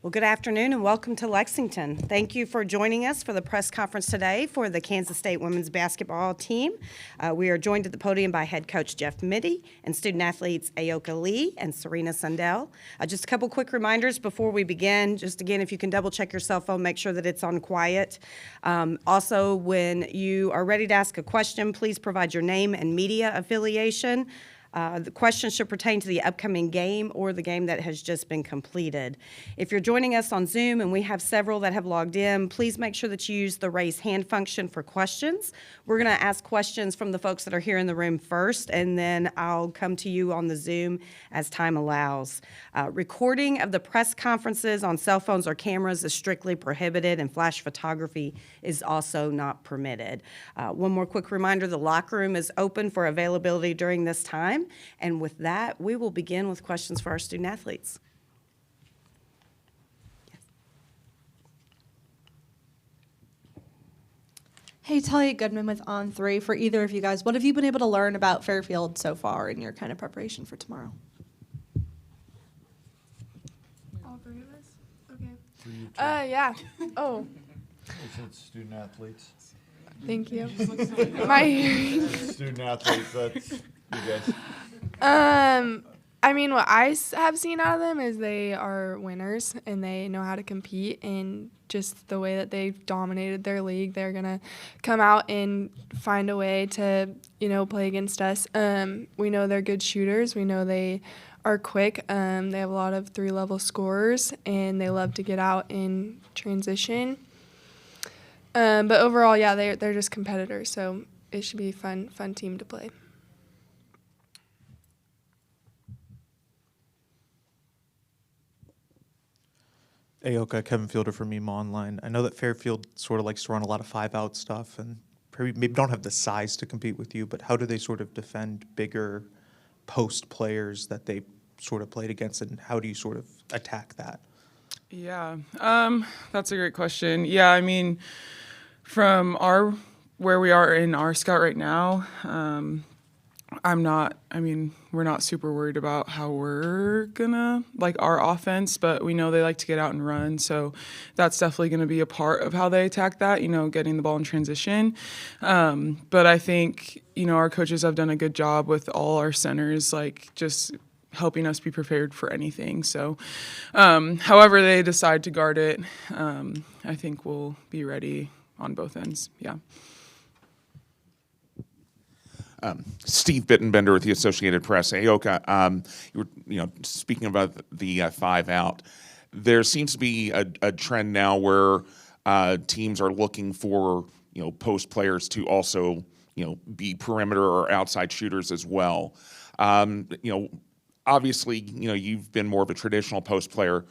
Well, good afternoon and welcome to Lexington. Thank you for joining us for the press conference today for the Kansas State women's basketball team. We are joined at the podium by head coach Jeff Mittie and student athletes Ayoka Lee and Serena Sundell. Just a couple quick reminders before we begin. Just again, if you can double check your cell phone, make sure that it's on quiet. Also, when you are ready to ask a question, please provide your name and media affiliation. The questions should pertain to the upcoming game or the game that has just been completed. If you're joining us on Zoom, and we have several that have logged in, please make sure that you use the raise hand function for questions. We're going to ask questions from the folks that are here in the room first, and then I'll come to you on the Zoom as time allows. Recording of the press conferences on cell phones or cameras is strictly prohibited, and flash photography is also not permitted. One more quick reminder, the locker room is open for availability during this time. And with that, we will begin with questions for our student athletes. Yes. Hey, Talia Goodman with On 3. For either of you guys, what have you been able to learn about Fairfield so far in your kind of preparation for tomorrow? All three of us? Okay. Yeah. Oh, It's student athletes. thank you. Student athletes, that's you guys. I mean, what I have seen out of them is they are winners and they know how to compete, and just the way that they've dominated their league, they're gonna come out and find a way to, play against us. We know they're good shooters. We know they are quick. They have a lot of three-level scorers, and they love to get out in transition. But overall, yeah, they're just competitors, so it should be a fun team to play. Ayoka, Kevin Fielder from Mima Online. I know that Fairfield sort of likes to run a lot of five-out stuff and maybe don't have the size to compete with you, but how do they sort of defend bigger post players that they sort of played against, and how do you sort of attack that? Yeah, that's a great question. Yeah, I mean, from where we are in our scout right now, we're not super worried about how we're gonna, our offense, but we know they like to get out and run. So that's definitely gonna be a part of how they attack that, getting the ball in transition. But I think, our coaches have done a good job with all our centers, just helping us be prepared for anything. So however they decide to guard it, I think we'll be ready on both ends. Yeah. Steve Bittenbender with the Associated Press. Ayoka, you were speaking about the 5-out. There seems to be a trend now where teams are looking for post players to also be perimeter or outside shooters as well. Obviously you've been more of a traditional post player.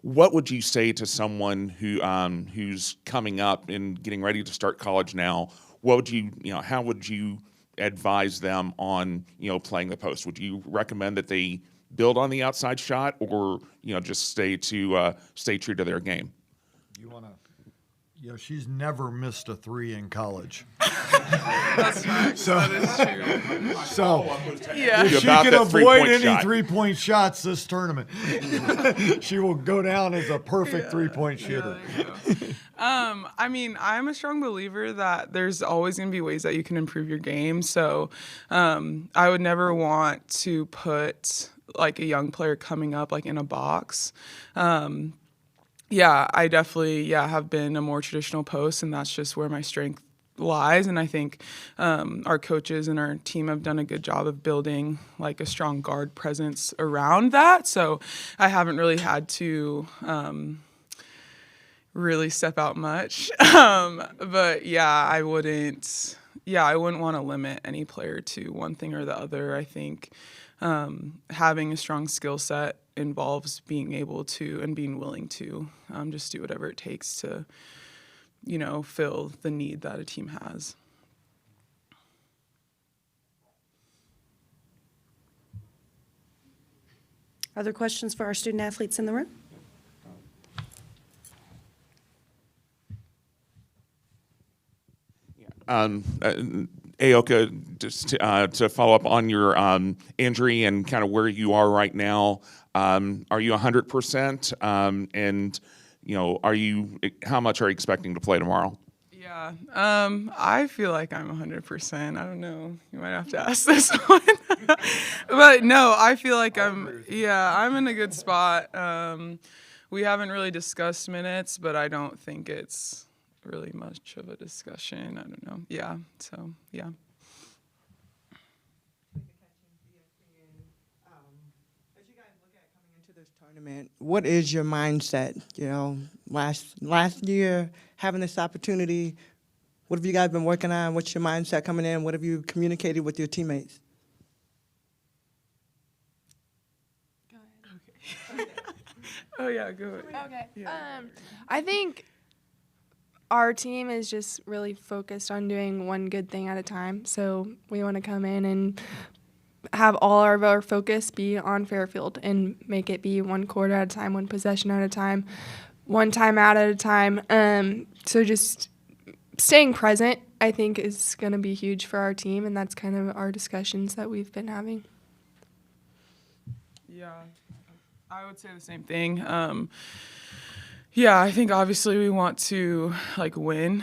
What would you say to someone who's coming up and getting ready to start college now? What would you how would you advise them on playing the post? Would you recommend that they build on the outside shot, or just stay true to their game? You want to? She's never missed a three in college. That is true. So Yeah. if she can avoid any three-point shots this tournament, she will go down as a perfect three-point shooter. I'm a strong believer that there's always going to be ways that you can improve your game. So I would never want to put a young player coming up in a box. I definitely have been a more traditional post, and that's just where my strength lies. And I think our coaches and our team have done a good job of building a strong guard presence around that. So I haven't really had to really step out much. But I wouldn't want to limit any player to one thing or the other. I think having a strong skill set involves being able to and being willing to just do whatever it takes to, fill the need that a team has. Other questions for our student athletes in the room? Aoka, just to follow up on your injury and kind of where you are right now, are you 100%? And, how much are you expecting to play tomorrow? Yeah, I feel like I'm 100%. I don't know. You might have to ask this one. But no, I feel like I'm in a good spot. We haven't really discussed minutes, but I don't think it's really much of a discussion. I don't know. Yeah, so, yeah. As you guys look at coming into this tournament, what is your mindset? Last year, having this opportunity, what have you guys been working on? What's your mindset coming in? What have you communicated with your teammates? Go ahead. Oh, yeah, go ahead. Okay. Yeah. I think our team is just really focused on doing one good thing at a time. So we want to come in and have all of our focus be on Fairfield and make it be one quarter at a time, one possession at a time, one timeout at a time. So just staying present, I think, is going to be huge for our team, and that's kind of our discussions that we've been having. Yeah, I would say the same thing. Yeah, I think obviously we want to win,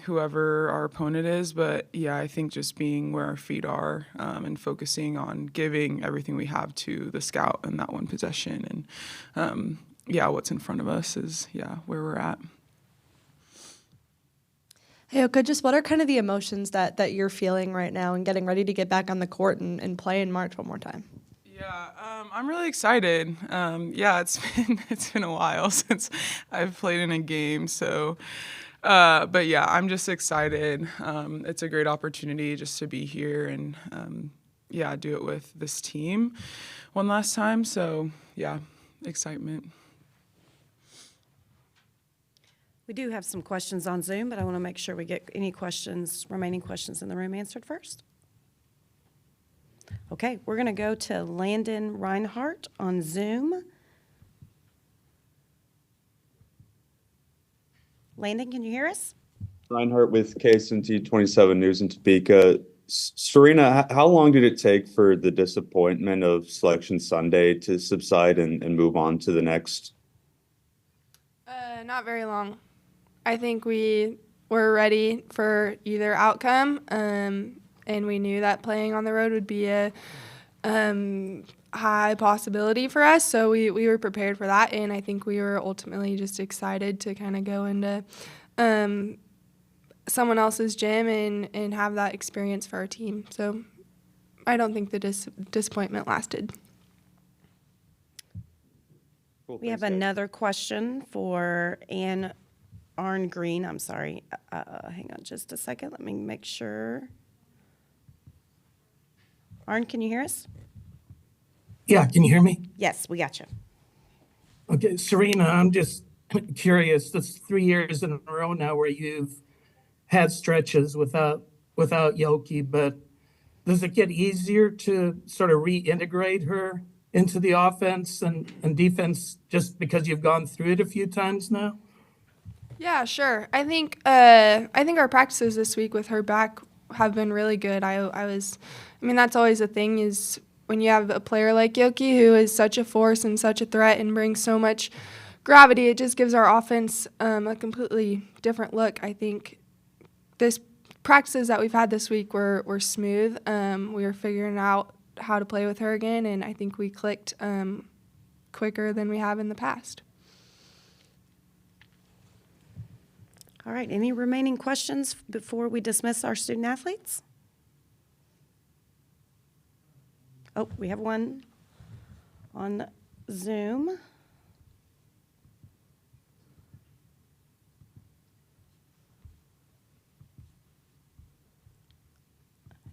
whoever our opponent is. But yeah, I think just being where our feet are and focusing on giving everything we have to the scout in that one possession, and what's in front of us is where we're at. Hey, Oka, just what are kind of the emotions that you're feeling right now and getting ready to get back on the court and play in March one more time? Yeah, I'm really excited. It's been a while since I've played in a game, so but yeah, I'm just excited. It's a great opportunity just to be here and do it with this team one last time. So yeah, excitement. We do have some questions on Zoom, but I want to make sure we get any remaining questions in the room answered first. Okay, we're going to go to Landon Reinhardt on Zoom. Landon, can you hear us? Reinhardt with KSNT 27 News in Topeka. Serena, how long did it take for the disappointment of Selection Sunday to subside and move on to the next? Not very long. I think we were ready for either outcome, and we knew that playing on the road would be a high possibility for us, so we were prepared for that, and I think we were ultimately just excited to kind of go into someone else's gym and have that experience for our team. So I don't think the disappointment lasted. Cool, We have thanks, guys. another question for Ann Arngreen. I'm sorry. Hang on just a second. Let me make sure. Arn, can you hear us? Yeah, can you hear me? Yes, we got you. Okay, Serena, I'm just curious. That's 3 years in a row now where you've had stretches without Yoki, but does it get easier to sort of reintegrate her into the offense and defense just because you've gone through it a few times now? Yeah, sure. I think our practices this week with her back have been really good. That's always a thing, is when you have a player like Yoki who is such a force and such a threat and brings so much gravity, it just gives our offense a completely different look. I think this practices that we've had this week were smooth. We were figuring out how to play with her again, and I think we clicked quicker than we have in the past. All right, any remaining questions before we dismiss our student athletes? Oh, we have one on Zoom.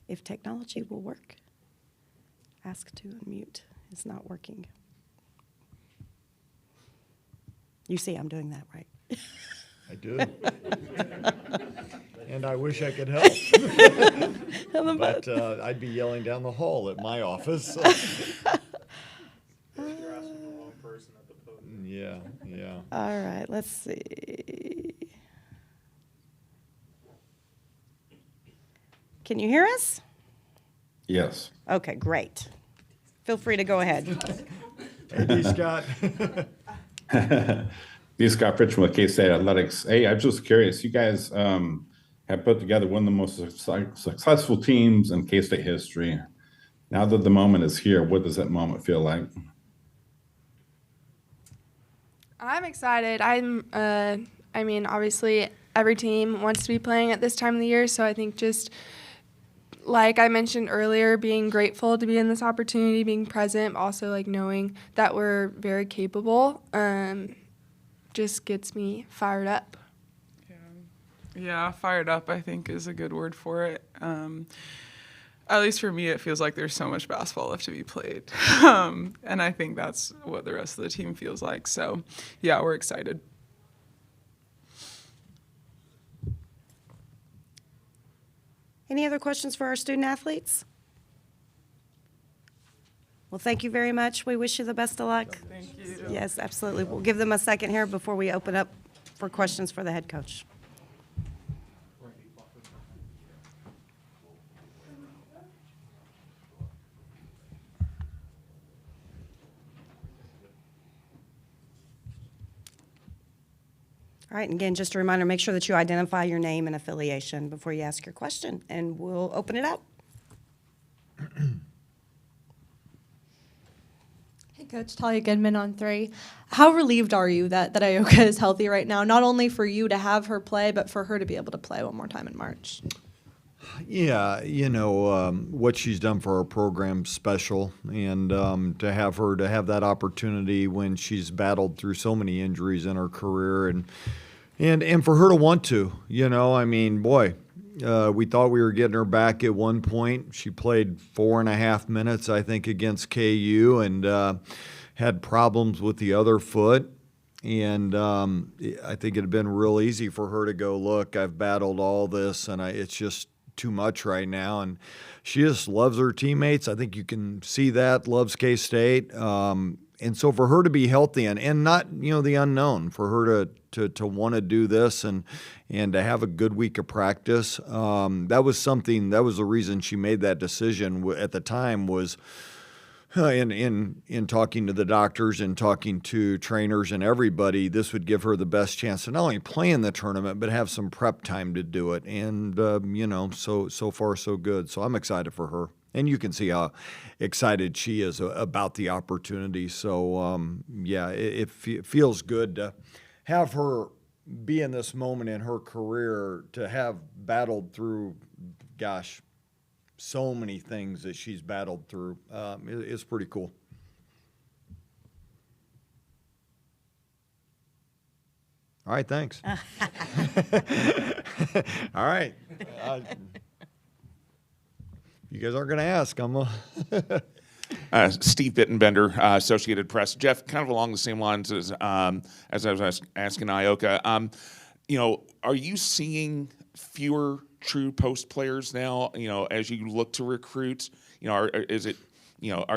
If technology will work, ask to unmute. It's not working. You see I'm doing that, right? I do. And I wish I could help. But I'd be yelling down the hall at my office. Yeah. All right, let's see. Can you hear us? Yes. Okay, great. Feel free to go ahead. Hey, Scott. D. Scott Pritchard with K-State Athletics. Hey, I'm just curious. You guys have put together one of the most successful teams in K-State history. Now that the moment is here, what does that moment feel like? I'm excited. I mean, obviously, every team wants to be playing at this time of the year, so I think just like I mentioned earlier, being grateful to be in this opportunity, being present, also like knowing that we're very capable, just gets me fired up. Yeah, fired up, I think, is a good word for it. At least for me, it feels like there's so much basketball left to be played. And I think that's what the rest of the team feels like. So, yeah, we're excited. Any other questions for our student athletes? Well, thank you very much. We wish you the best of luck. Thank you. Yes, absolutely. We'll give them a second here before we open up for questions for the head coach. All right, and again, just a reminder, make sure that you identify your name and affiliation before you ask your question, and we'll open it up. Hey, Coach, Talia Goodman on 3. How relieved are you that Ioka is healthy right now, not only for you to have her play, but for her to be able to play one more time in March? Yeah, what she's done for our program's special, and to have that opportunity when she's battled through so many injuries in her career, and for her to want to, we thought we were getting her back at one point. She played 4.5 minutes, I think, against KU, and had problems with the other foot. And I think it had been real easy for her to go, look, I've battled all this, and it's just too much right now. And she just loves her teammates. I think you can see that, loves K-State. And so for her to be healthy and not, the unknown, for her to want to do this and to have a good week of practice, that was the reason she made that decision at the time was in talking to the doctors and talking to trainers and everybody, this would give her the best chance to not only play in the tournament, but have some prep time to do it. And, so far so good. So I'm excited for her. And you can see how excited she is about the opportunity. So, it feels good to have her be in this moment in her career, to have battled through, so many things that she's battled through. It's pretty cool. All right, thanks. All right. You guys aren't going to ask. Steve Bittenbender, Associated Press. Jeff, kind of along the same lines as I was asking Ioka. Are you seeing fewer true post players now? As you look to recruit, are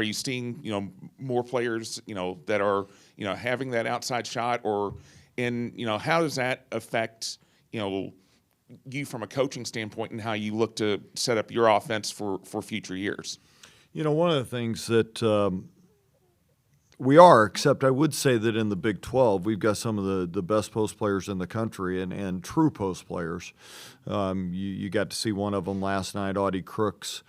you seeing more players that are having that outside shot, how does that affect you from a coaching standpoint and how you look to set up your offense for future years? One of the things that we are, except I would say that in the Big 12, we've got some of the best post players in the country and true post players. You got to see one of them last night, Audie Crooks,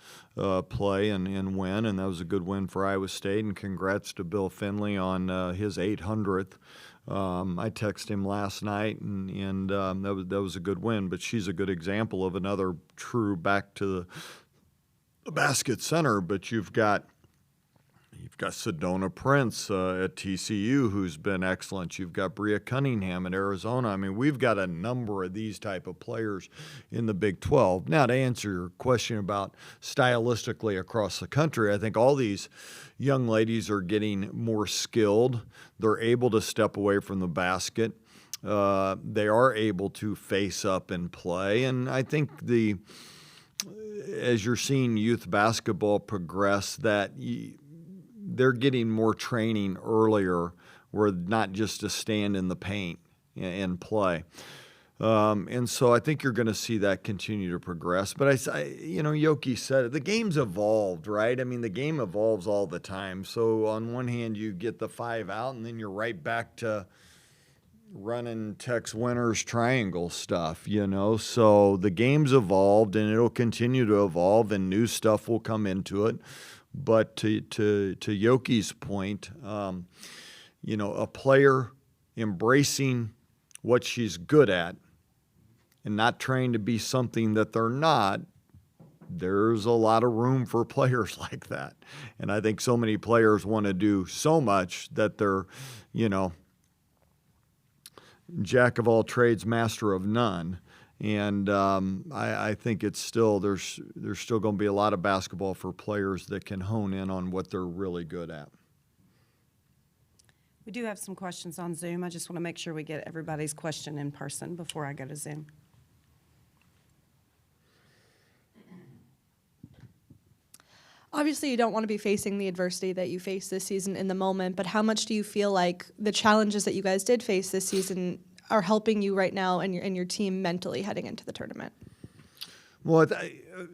play and win, and that was a good win for Iowa State. And congrats to Bill Finley on his 800th. I texted him last night, and that was a good win. But she's a good example of another true back to the basket center. But you've got Sedona Prince at TCU, who's been excellent. You've got Bria Cunningham at Arizona. I mean, we've got a number of these type of players in the Big 12. Now, to answer your question about stylistically across the country, I think all these young ladies are getting more skilled. They're able to step away from the basket. They are able to face up and play. And I think as you're seeing youth basketball progress, that they're getting more training earlier, where not just to stand in the paint and play. And so I think you're going to see that continue to progress. But Yoki said it, the game's evolved, right? I mean, the game evolves all the time. So on one hand, you get the 5 out, and then you're right back to running Tex Winter's triangle stuff, So the game's evolved, and it'll continue to evolve, and new stuff will come into it. But to Yoki's point, a player embracing what she's good at and not trying to be something that they're not, there's a lot of room for players like that. And I think so many players want to do so much that they're, jack of all trades, master of none. And I think it's still there's still going to be a lot of basketball for players that can hone in on what they're really good at. We do have some questions on Zoom. I just want to make sure we get everybody's question in person before I go to Zoom. Obviously, you don't want to be facing the adversity that you faced this season in the moment, but how much do you feel like the challenges that you guys did face this season are helping you right now and your team mentally heading into the tournament? Well,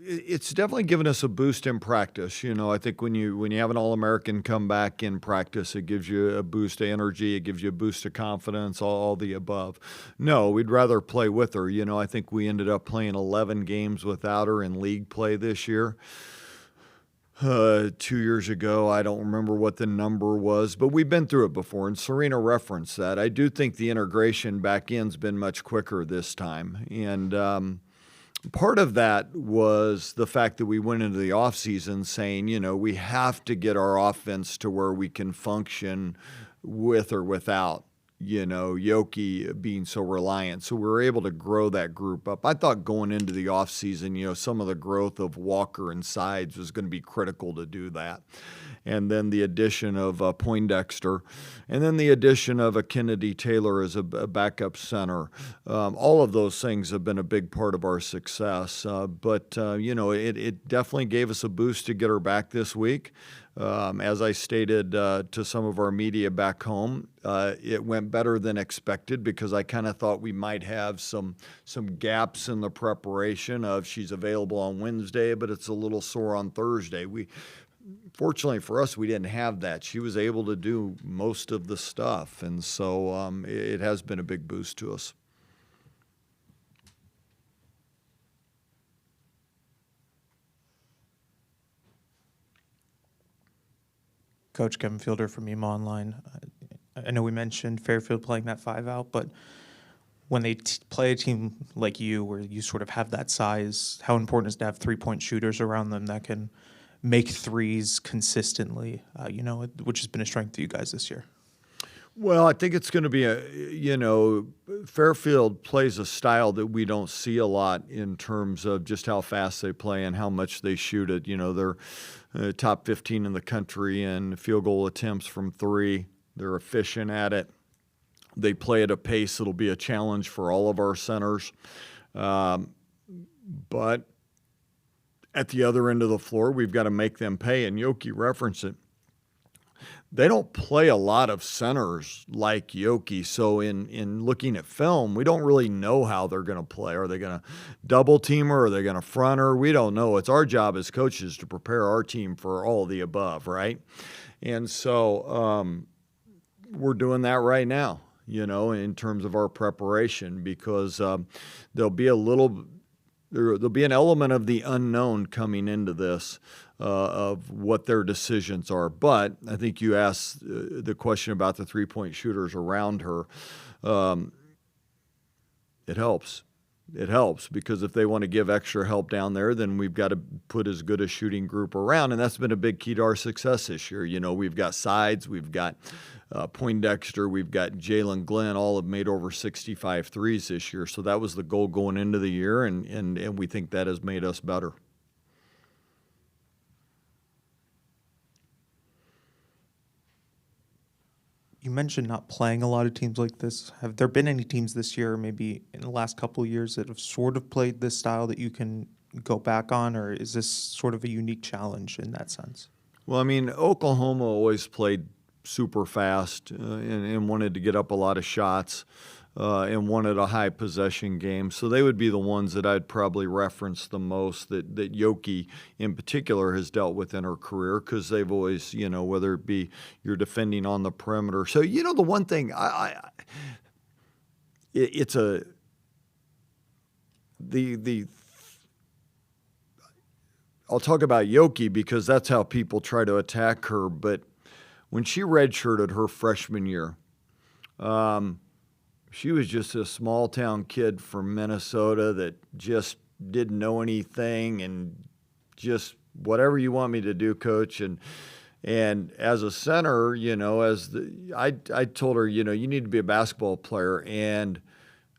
it's definitely given us a boost in practice. I think when you have an All-American come back in practice, it gives you a boost of energy, it gives you a boost of confidence, all the above. No, we'd rather play with her. I think we ended up playing 11 games without her in league play this year. 2 years ago, I don't remember what the number was, but we've been through it before, and Serena referenced that. I do think the integration back in's been much quicker this time, and part of that was the fact that we went into the offseason saying, we have to get our offense to where we can function with or without Yoki being so reliant. So we were able to grow that group up. I thought going into the offseason, some of the growth of Walker and Sides was going to be critical to do that. And then the addition of Poindexter, and then the addition of a Kennedy Taylor as a backup center. All of those things have been a big part of our success. But it definitely gave us a boost to get her back this week. As I stated to some of our media back home, it went better than expected because I kind of thought we might have some gaps in the preparation of she's available on Wednesday, but it's a little sore on Thursday. Fortunately for us, we didn't have that. She was able to do most of the stuff, and so it has been a big boost to us. Coach Kevin Fielder from EMA Online. I know we mentioned Fairfield playing that 5 out, but when they play a team like you, where you sort of have that size, how important is to have 3-point shooters around them that can make threes consistently, which has been a strength for you guys this year? Well, I think it's going to be Fairfield plays a style that we don't see a lot in terms of just how fast they play and how much they shoot it. They're top 15 in the country in field goal attempts from 3. They're efficient at it. They play at a pace that'll be a challenge for all of our centers. But at the other end of the floor, we've got to make them pay. And Yoki referenced it. They don't play a lot of centers like Yoki. So in looking at film, we don't really know how they're going to play. Are they going to double team her? Are they going to front her? We don't know. It's our job as coaches to prepare our team for all of the above, right? And so we're doing that right now, in terms of our preparation, because there'll be an element of the unknown coming into this, of what their decisions are. But I think you asked the question about the 3-point shooters around her. It helps. It helps because if they want to give extra help down there, then we've got to put as good a shooting group around, and that's been a big key to our success this year. We've got Sides, we've got Poindexter, we've got Jalen Glenn, all have made over 65 threes this year. So that was the goal going into the year, and we think that has made us better. You mentioned not playing a lot of teams like this. Have there been any teams this year, maybe in the last couple of years, that have sort of played this style that you can go back on, or is this sort of a unique challenge in that sense? Well, Oklahoma always played super fast and wanted to get up a lot of shots. and wanted a high possession game. So they would be the ones that I'd probably reference the most that Yoki in particular has dealt with in her career, because they've always, whether it be you're defending on the perimeter. So, the one thing I'll talk about Yoki because that's how people try to attack her. But when she redshirted her freshman year, she was just a small town kid from Minnesota that just didn't know anything and just whatever you want me to do, coach. And as a center, I told her, you need to be a basketball player. And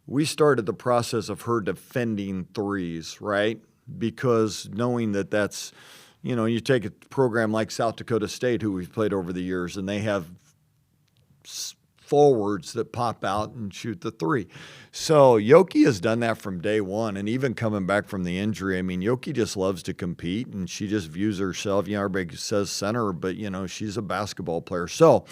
we started the process of her defending threes, right? Because knowing that that's, you take a program like South Dakota State, who we've played over the years, and they have forwards that pop out and shoot the three. So Yoki has done that from day one, and even coming back from the injury, Yoki just loves to compete, and she just views herself, everybody says center, but, she's a basketball player. So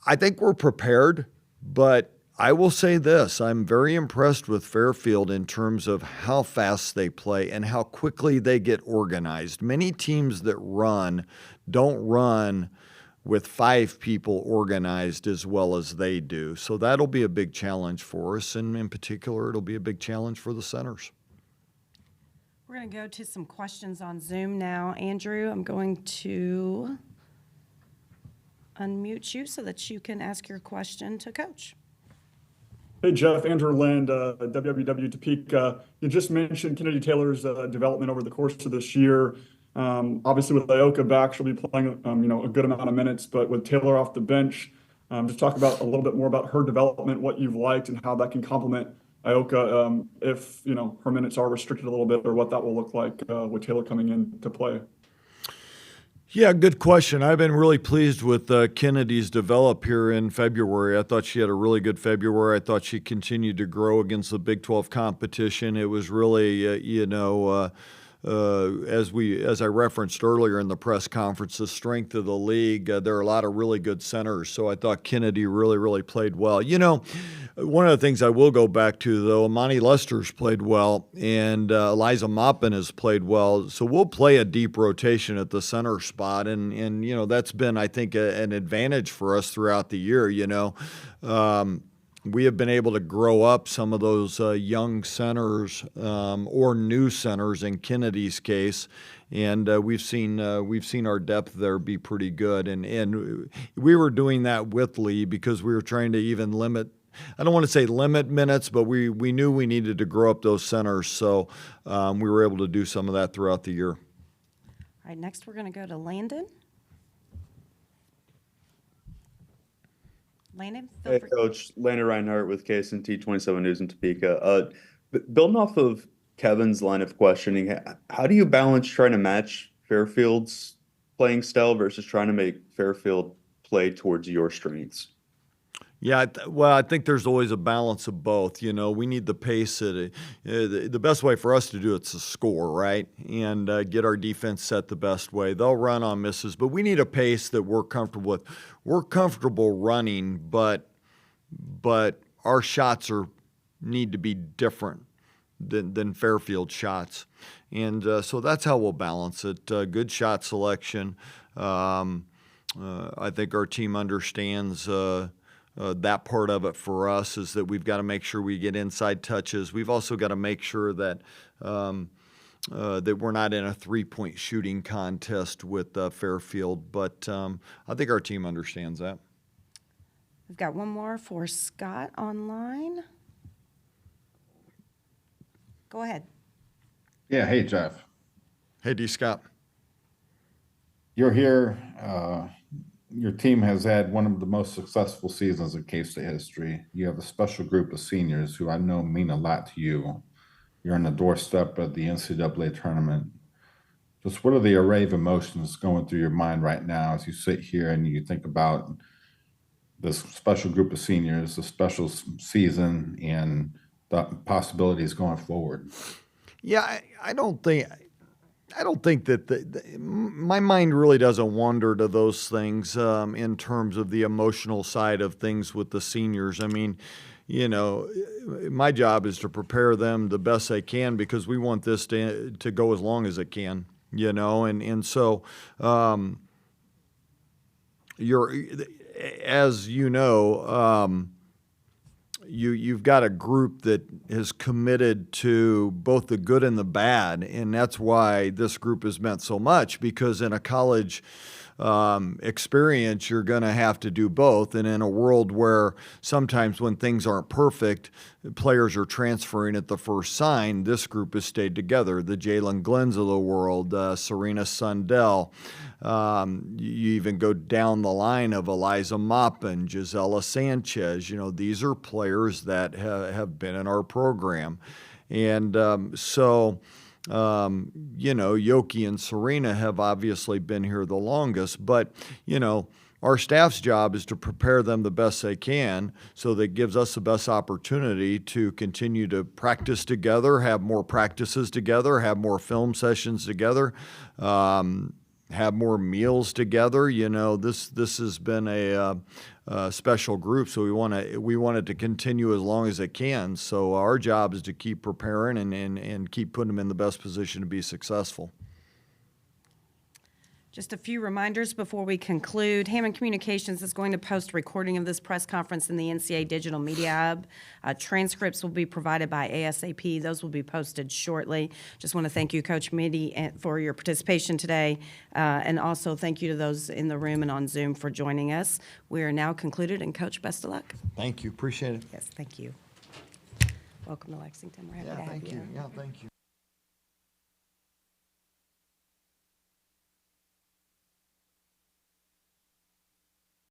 I think we're prepared, but I will say this, I'm very impressed with Fairfield in terms of how fast they play and how quickly they get organized. Many teams that run don't run with 5 people organized as well as they do. So that'll be a big challenge for us, and in particular, it'll be a big challenge for the centers. We're going to go to some questions on Zoom now. Andrew, I'm going to unmute you so that you can ask your question to Coach. Hey, Jeff, Andrew Lind, WWW Topeka. You just mentioned Kennedy Taylor's development over the course of this year. Obviously, with Ioka back, she'll be playing, a good amount of minutes. But with Taylor off the bench, just talk about a little bit more about her development, what you've liked, and how that can complement Ioka if her minutes are restricted a little bit, or what that will look like with Taylor coming in to play. Yeah, good question. I've been really pleased with Kennedy's develop here in February. I thought she had a really good February. I thought she continued to grow against the Big 12 competition. It was really, as I referenced earlier in the press conference, the strength of the league. There are a lot of really good centers, so I thought Kennedy really played well. One of the things I will go back to, though, Amani Lester's played well, and Eliza Maupin has played well. So we'll play a deep rotation at the center spot, and that's been, I think, an advantage for us throughout the year. We have been able to grow up some of those young centers or new centers in Kennedy's case, and we've seen our depth there be pretty good. And we were doing that with Lee because we were trying to even limit. I don't want to say limit minutes, but we knew we needed to grow up those centers, so we were able to do some of that throughout the year. All right, next we're going to go to Landon. Landon? Hey, Coach. Landon Reinhardt with KSNT 27 News in Topeka. Building off of Kevin's line of questioning, how do you balance trying to match Fairfield's playing style versus trying to make Fairfield play towards your strengths? Yeah, I think there's always a balance of both. We need the pace. The best way for us to do it's to score, right, and get our defense set the best way. They'll run on misses, but we need a pace that we're comfortable with. We're comfortable running, but our shots need to be different than Fairfield shots, and so that's how we'll balance it. Good shot selection. I think our team understands. That part of it for us is that we've got to make sure we get inside touches. We've also got to make sure that that we're not in a three-point shooting contest with Fairfield. But I think our team understands that. We've got one more for Scott online. Go ahead. Yeah. Hey, Jeff. Hey, D. Scott. You're here. Your team has had one of the most successful seasons in K-State history. You have a special group of seniors who I know mean a lot to you. You're on the doorstep of the NCAA tournament. Just what are the array of emotions going through your mind right now as you sit here and you think about this special group of seniors, the special season, and the possibilities going forward? Yeah, I don't think that my mind really doesn't wander to those things in terms of the emotional side of things with the seniors. I mean, my job is to prepare them the best they can because we want this to go as long as it can, and so you've got a group that is committed to both the good and the bad, and that's why this group has meant so much, because in a college experience, you're going to have to do both. And in a world where sometimes when things aren't perfect, players are transferring at the first sign, this group has stayed together. The Jalen Glenns of the world, Serena Sundell. You even go down the line of Eliza Maupin, Gisela Sanchez. These are players that have been in our program. And Yoki and Serena have obviously been here the longest, but, our staff's job is to prepare them the best they can, so that gives us the best opportunity to continue to practice together, have more practices together, have more film sessions together, have more meals together. This has been a special group, so we want it to continue as long as it can. So our job is to keep preparing and keep putting them in the best position to be successful. Just a few reminders before we conclude. Hammond Communications is going to post a recording of this press conference in the NCAA Digital Media Hub. Transcripts will be provided by ASAP. Those will be posted shortly. Just want to thank you, Coach Mittie, for your participation today, and also thank you to those in the room and on Zoom for joining us. We are now concluded, and Coach, best of luck. Thank you. Appreciate it. Yes, thank you. Welcome to Lexington. We're happy to have Thank you. you. Yeah, thank you.